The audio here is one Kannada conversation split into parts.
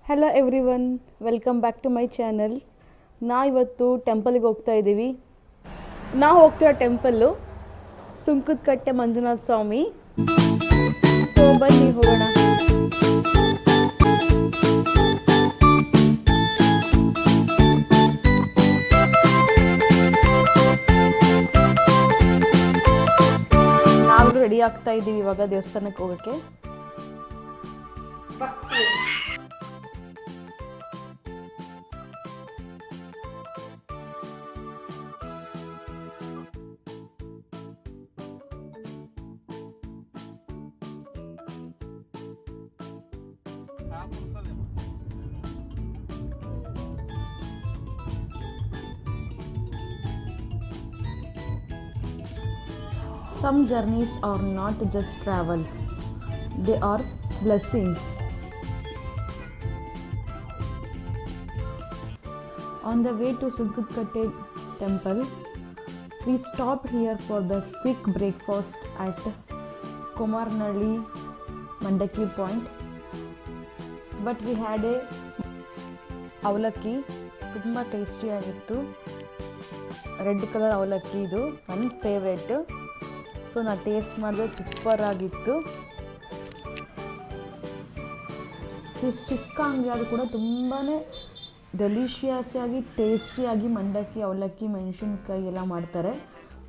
Hello everyone, welcome back to my channel. ಇವತ್ತು ಟೆಂಪಲ್ಗೆ ಹೋಗ್ತಾ ಇದ್ದೀವಿ. ನಾವು ಹೋಗ್ತಿರೋ ಟೆಂಪಲ್ಲು ಸುಂಕದಕಟ್ಟೆ ಮಂಜುನಾಥ ಸ್ವಾಮಿ. ಸೊ ಬನ್ನಿ ಹೋಗೋಣ. ನಾವು ರೆಡಿ ಆಗ್ತಾ ಇದ್ದೀವಿ ಇವಾಗ ದೇವಸ್ಥಾನಕ್ಕೆ ಹೋಗೋಕ್ಕೆ. Some journeys are not just travels, they are blessings. On the way to Sunkadkatte temple, we stopped here for the quick breakfast at Komarnalli Mandaki point. But we had a ಅವಲಕ್ಕಿ, ತುಂಬ ಟೇಸ್ಟಿಯಾಗಿತ್ತು. ರೆಡ್ ಕಲರ್ ಅವಲಕ್ಕಿ, ಇದು ನನ್ನ ಫೇವ್ರೇಟು. ಸೊ ನಾನು ಟೇಸ್ಟ್ ಮಾಡಿದ್ರೆ ಸೂಪರ್ ಆಗಿತ್ತು. ಚಿಕ್ಕ ಅಂಗಡಿ ಅದು ಕೂಡ ತುಂಬಾ ಡೆಲಿಷಿಯಸ್ ಆಗಿ ಟೇಸ್ಟಿಯಾಗಿ ಮಂಡಕ್ಕಿ, ಅವಲಕ್ಕಿ, ಮೆಣಸಿನ್ಕಾಯಿ ಎಲ್ಲ ಮಾಡ್ತಾರೆ.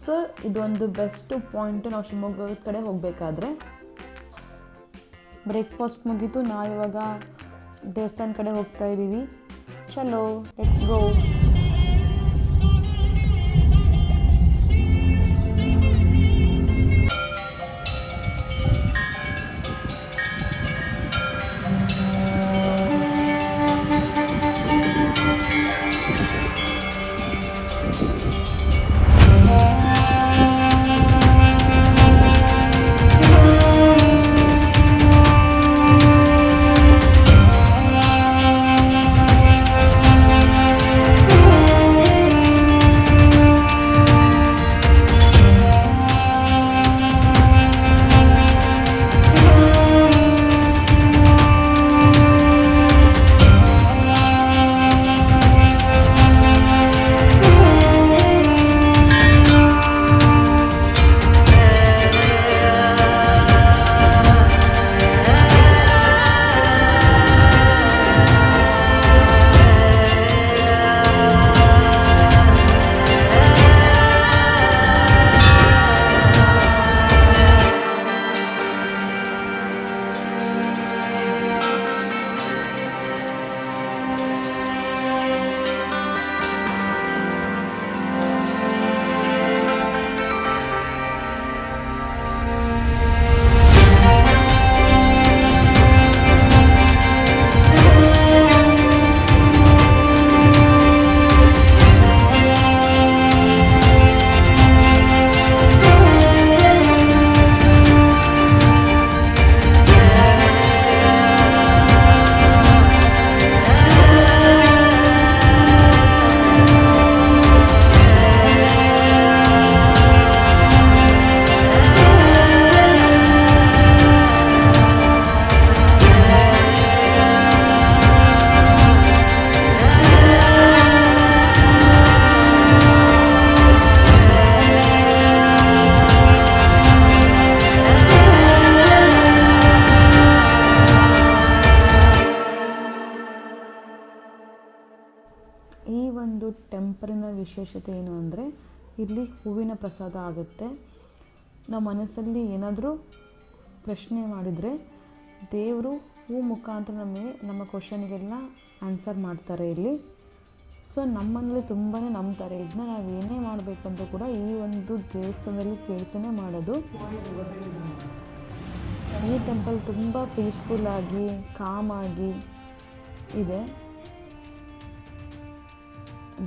ಸೊ ಇದೊಂದು ಬೆಸ್ಟ್ ಪಾಯಿಂಟು ನಾವು ಶಿವಮೊಗ್ಗದ ಕಡೆ ಹೋಗಬೇಕಾದ್ರೆ. ಬ್ರೇಕ್ಫಾಸ್ಟ್ ಮುಗೀತು, ನಾವಿವಾಗ ದೇವಸ್ಥಾನ ಕಡೆ ಹೋಗ್ತಾ ಇದ್ದೀವಿ. ಚಲೋ, ಲೆಟ್ಸ್ ಗೋ. ಈ ಒಂದು ಟೆಂಪಲಿನ ವಿಶೇಷತೆ ಏನು ಅಂದರೆ, ಇಲ್ಲಿ ಹೂವಿನ ಪ್ರಸಾದ ಆಗುತ್ತೆ. ನಾವು ಮನಸ್ಸಲ್ಲಿ ಏನಾದರೂ ಪ್ರಶ್ನೆ ಮಾಡಿದರೆ ದೇವರು ಹೂ ಮುಖಾಂತರ ನಮ್ಮ ಕ್ವಶನ್ಗೆಲ್ಲ ಆನ್ಸರ್ ಮಾಡ್ತಾರೆ ಇಲ್ಲಿ. ಸೊ ನಮ್ಮನೇಲಿ ತುಂಬಾ ನಂಬ್ತಾರೆ ಇದನ್ನ. ನಾವು ಏನೇ ಮಾಡಬೇಕಂದ್ರೂ ಕೂಡ ಈ ಒಂದು ದೇವಸ್ಥಾನದಲ್ಲಿ ಕೆಲಸನೇ ಮಾಡೋದು. ಈ ಟೆಂಪಲ್ ತುಂಬ ಪೀಸ್ಫುಲ್ಲಾಗಿ, ಕಾಮಾಗಿ ಇದೆ.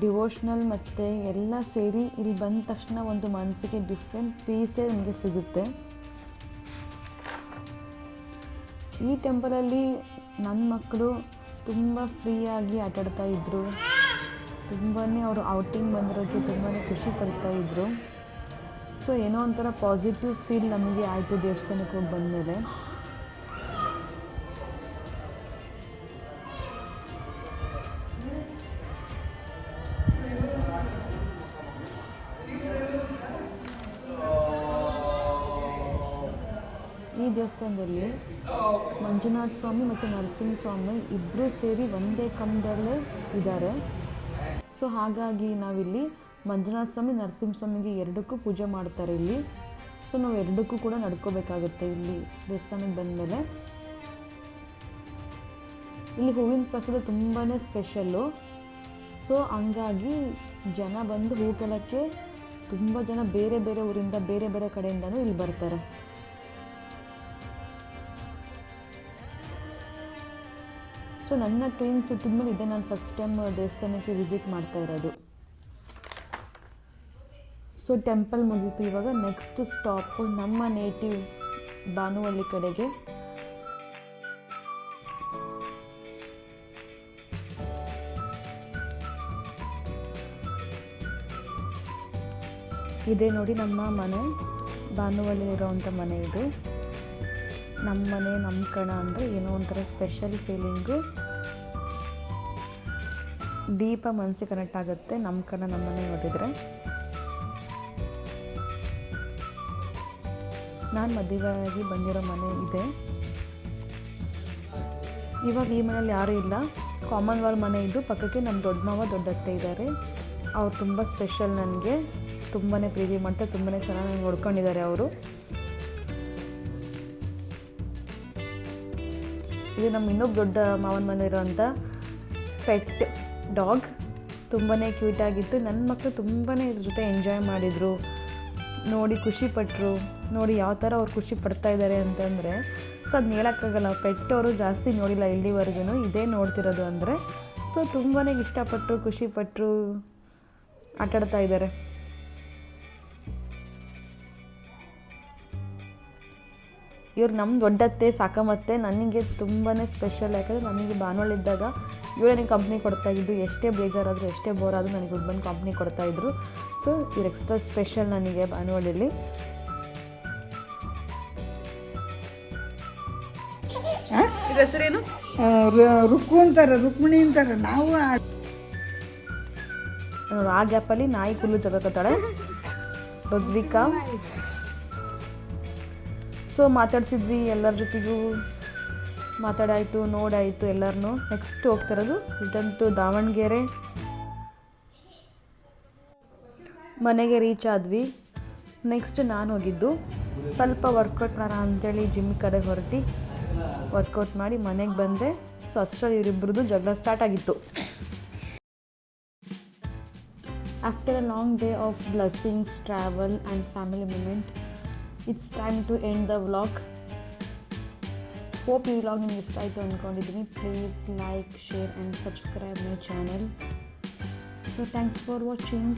ಡಿವೋಷ್ನಲ್ ಮತ್ತು ಎಲ್ಲ ಸೇರಿ ಇಲ್ಲಿ ಬಂದ ತಕ್ಷಣ ಒಂದು ಮನಸ್ಸಿಗೆ ಡಿಫ್ರೆಂಟ್ ಪೀಸೇ ನಮಗೆ ಸಿಗುತ್ತೆ. ಈ ಟೆಂಪಲಲ್ಲಿ ನನ್ನ ಮಕ್ಕಳು ತುಂಬ ಫ್ರೀಯಾಗಿ ಆಟಾಡ್ತಾ ಇದ್ದರು. ತುಂಬಾ ಅವರು ಔಟಿಂಗ್ ಬಂದಿರೋಕ್ಕೆ ತುಂಬಾ ಖುಷಿ ಪಡ್ತಾಯಿದ್ರು. ಸೊ ಏನೋ ಒಂಥರ ಪಾಸಿಟಿವ್ ಫೀಲ್ ನಮಗೆ ಆಯಿತು ದೇವಸ್ಥಾನಕ್ಕೆ ಹೋಗಿ ಬಂದಮೇಲೆ. ಈ ದೇವಸ್ಥಾನದಲ್ಲಿ ಮಂಜುನಾಥ ಸ್ವಾಮಿ ಮತ್ತು ನರಸಿಂಹ ಸ್ವಾಮಿ ಇಬ್ಬರೂ ಸೇರಿ ಒಂದೇ ಕಂಬದಲ್ಲೇ ಇದ್ದಾರೆ. ಸೊ ಹಾಗಾಗಿ ನಾವಿಲ್ಲಿ ಮಂಜುನಾಥ ಸ್ವಾಮಿ ನರಸಿಂಹ ಸ್ವಾಮಿಗೆ ಎರಡಕ್ಕೂ ಪೂಜೆ ಮಾಡ್ತಾರೆ ಇಲ್ಲಿ. ಸೊ ನಾವು ಎರಡಕ್ಕೂ ಕೂಡ ನಡ್ಕೋಬೇಕಾಗುತ್ತೆ ಇಲ್ಲಿ ದೇವಸ್ಥಾನಕ್ಕೆ ಬಂದಮೇಲೆ. ಇಲ್ಲಿ ಹೂವಿನ ಪ್ರಸಾದ ತುಂಬಾ ಸ್ಪೆಷಲ್ಲು. ಸೊ ಹಂಗಾಗಿ ಜನ ಬಂದು ಹೂ ಕೇಳೋಕ್ಕೆ ತುಂಬ ಜನ ಬೇರೆ ಬೇರೆ ಊರಿಂದ ಬೇರೆ ಬೇರೆ ಕಡೆಯಿಂದನೂ ಇಲ್ಲಿ ಬರ್ತಾರೆ. ಸೊ ನನ್ನ ಟ್ರೈನ್ ಸುತ್ತಿದ್ಮೇಲೆ ಇದೆ ನಾನು ಫಸ್ಟ್ ಟೈಮ್ ದೇವಸ್ಥಾನಕ್ಕೆ ವಿಸಿಟ್ ಮಾಡ್ತಾ ಇರೋದು. ಸೊ ಟೆಂಪಲ್ ಮುಗೀತು. ಇವಾಗ ನೆಕ್ಸ್ಟ್ ಸ್ಟಾಪು ನಮ್ಮ ನೇಟಿವ್ ಬಾನುವಳ್ಳಿ ಕಡೆಗೆ. ಇದೇ ನೋಡಿ ನಮ್ಮ ಮನೆ, ಬಾನುವಳ್ಳಿಲಿರೋವಂಥ ಮನೆ ಇದು. ನಮ್ಮ ಮನೆ ನಮ್ಮ ಕಣ ಅಂದರೆ ಏನೋ ಒಂಥರ ಸ್ಪೆಷಲ್ ಫೀಲಿಂಗು. ದೀಪ ಮನಸ್ಸಿಗೆ ಕನೆಕ್ಟ್ ಆಗುತ್ತೆ ನಮ್ಮ ಕಣ ನಮ್ಮ ಮನೆ ನೋಡಿದರೆ. ನಾನು ಮದುವೆಯಾಗಿ ಬಂದಿರೋ ಮನೆ ಇದೆ. ಇವಾಗ ಈ ಮನೇಲಿ ಯಾರೂ ಇಲ್ಲ, ಕಾಮನ್ ವಾಲ್ ಮನೆ ಇದ್ದು ಪಕ್ಕಕ್ಕೆ ನಮ್ಮ ದೊಡ್ಡ ಮಾವ ದೊಡ್ಡ ಅತ್ತೆ ಇದ್ದಾರೆ. ಅವ್ರು ತುಂಬ ಸ್ಪೆಷಲ್, ನನಗೆ ತುಂಬಾ ಪ್ರೀತಿ ಮಾಡ್ತಾರೆ, ತುಂಬಾ ಚೆನ್ನಾಗಿ ನೋಡ್ಕೊಂಡಿದ್ದಾರೆ ಅವರು. ಇದು ನಮ್ಮ ಇನ್ನೊಬ್ಬ ದೊಡ್ಡ ಮಾವನ ಮನೆ ಇರೋವಂಥ ಪೆಟ್ ಡಾಗ್. ತುಂಬಾ ಕ್ಯೂಟಾಗಿತ್ತು. ನನ್ನ ಮಕ್ಕಳು ತುಂಬಾ ಇದ್ರ ಜೊತೆ ಎಂಜಾಯ್ ಮಾಡಿದರು, ನೋಡಿ ಖುಷಿಪಟ್ಟರು. ನೋಡಿ ಯಾವ ಥರ ಅವ್ರು ಖುಷಿ ಪಡ್ತಾ ಇದ್ದಾರೆ ಅಂತಂದರೆ, ಸೊ ಅದನ್ನ ಹೇಳೋಕ್ಕಾಗಲ್ಲ. ಪೆಟ್ಟವರು ಜಾಸ್ತಿ ನೋಡಿಲ್ಲ ಇಲ್ಲಿವರೆಗೂ, ಇದೇ ನೋಡ್ತಿರೋದು ಅಂದರೆ. ಸೊ ತುಂಬಾ ಇಷ್ಟಪಟ್ಟರು, ಖುಷಿಪಟ್ಟರು, ಆಟಾಡ್ತಾ ಇದ್ದಾರೆ. ಇವ್ರು ನಮ್ಮ ದೊಡ್ಡತ್ತೆ ಸಾಕಮ್ಮತ್ತೆ ನನಗೆ ತುಂಬಾ ಸ್ಪೆಷಲ್. ಯಾಕಂದರೆ ನನಗೆ ಬಾನುವಳ್ಳಿದ್ದಾಗ ಇವರೇ ನನಗೆ ಕಂಪ್ನಿ ಕೊಡ್ತಾಯಿದ್ದು. ಎಷ್ಟೇ ಬೇಜಾರಾದರೂ ಎಷ್ಟೇ ಬೋರ್ ಆದರೂ ನನಗೆ ಇವ್ರು ಬಂದು ಕಂಪ್ನಿ ಕೊಡ್ತಾಯಿದ್ರು. ಸೊ ಇವ್ರು ಎಕ್ಸ್ಟ್ರಾ ಸ್ಪೆಷಲ್ ನನಗೆ ಬಾನುವಳ್ಳಿಲಿ. ಇದ್ರ ಹೆಸರೇನು? ರುಕ್ಕು ಅಂತಾರೆ, ರುಕ್ಮಿಣಿ ಅಂತಾರೆ. ನಾವು ಆ ಗ್ಯಾಪಲ್ಲಿ ನಾಯಿ ಫುಲ್ಲು ಜಗತ್ತಾಳೆ ಋದ್ವಿಕಾ. ಸೊ ಮಾತಾಡ್ಸಿದ್ವಿ, ಎಲ್ಲರ ಜೊತೆಗೂ ಮಾತಾಡಾಯಿತು, ನೋಡಾಯಿತು ಎಲ್ಲರನ್ನೂ. ನೆಕ್ಸ್ಟ್ ಹೋಗ್ತಿರೋದು ರಿಟರ್ನ್ ಟು ದಾವಣಗೆರೆ. ಮನೆಗೆ ರೀಚ್ ಆದ್ವಿ. ನೆಕ್ಸ್ಟ್ ನಾನು ಹೋಗಿದ್ದು ಸ್ವಲ್ಪ ವರ್ಕೌಟ್ ಮಾಡೋಣ ಅಂಥೇಳಿ ಜಿಮ್ ಕಡೆಗೆ ಹೊರಟಿ ವರ್ಕೌಟ್ ಮಾಡಿ ಮನೆಗೆ ಬಂದೆ. ಸೊ ಅಷ್ಟರಲ್ಲಿ ಇವರಿಬ್ಬರದ್ದು ಜಗಳ ಸ್ಟಾರ್ಟ್ ಆಗಿತ್ತು. After a long day of blessings, travel and family moment, it's time to end the vlog. Hope ಈ ವ್ಲಾಗ್ ನಿಮ್ಗೆ ಇಷ್ಟ ಆಯಿತು ಅಂದ್ಕೊಂಡಿದ್ದೀನಿ. Please like, share and subscribe my channel. So thanks for watching.